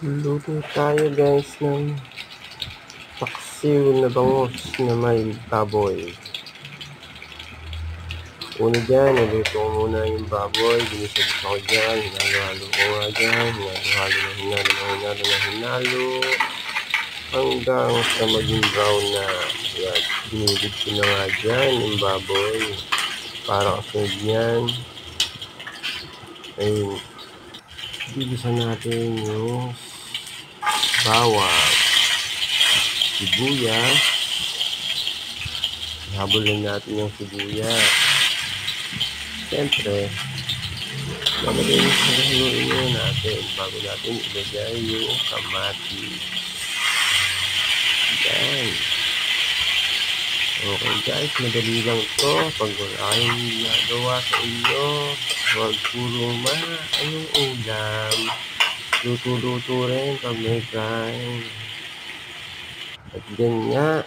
Luto tayo guys ng paksiw na bangus na may baboy. Una dyan, niluto ko muna yung baboy. Ginisagis ako dyan. Hinalo-halo ko nga dyan. Hinalo hanggang sa maging brown na. Yan. Binilid ko na nga dyan yung baboy. Para kasunod yan. Ayun. Bilisan natin yung bawang, sibuyas. Habulan natin yung sibuyas. Siyempre, haluin muna natin bago natin ilagay yung kamatis. Yan. Okay guys, madali lang ito. Pag wala kayong ginagawa sa inyo, huwag puro anong ulam. Luto-luto rin pag may kain. At yan nga,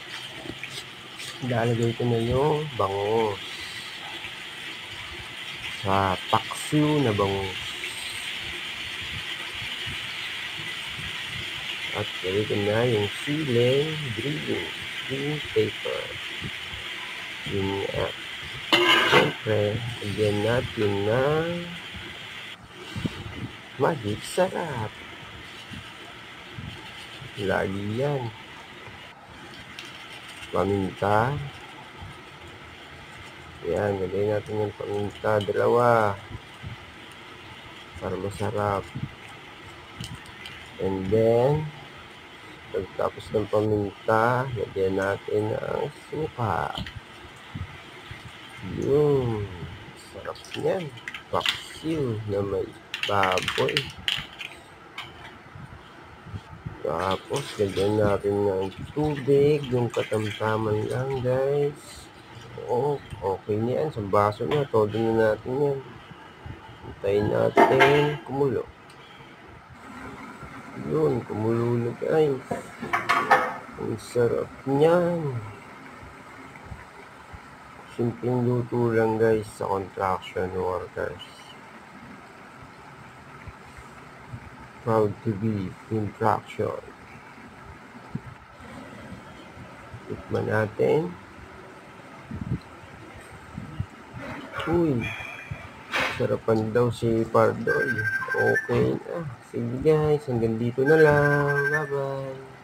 lalagay ko na yung bangus sa paksiw na bangus. At lagay ko na yung siling green paper. Yun nga. Siyempre, lagyan natin ng magic sarap. Lagi yan. Paminta. Yan, lagay natin yung paminta. 2. Para masarap. And then, pagkatapos ng paminta, lagyan natin ang suka. Yun. Sarap niyan. Paksiw na may baboy. Tapos, lagyan natin ng tubig. Yung katamtaman lang, guys. Oo, okay na yan. Sa baso na. Todo na natin yan. Hintayin natin kumulo. Yun, kumulo na, guys. Ang sarap niyan. Simpleng luto lang, guys, sa construction workers. Proud to be construction. Tikman natin. Uy, sarapan daw si Pardoy. Okay na. Sige guys, hanggang dito na lang. Bye-bye.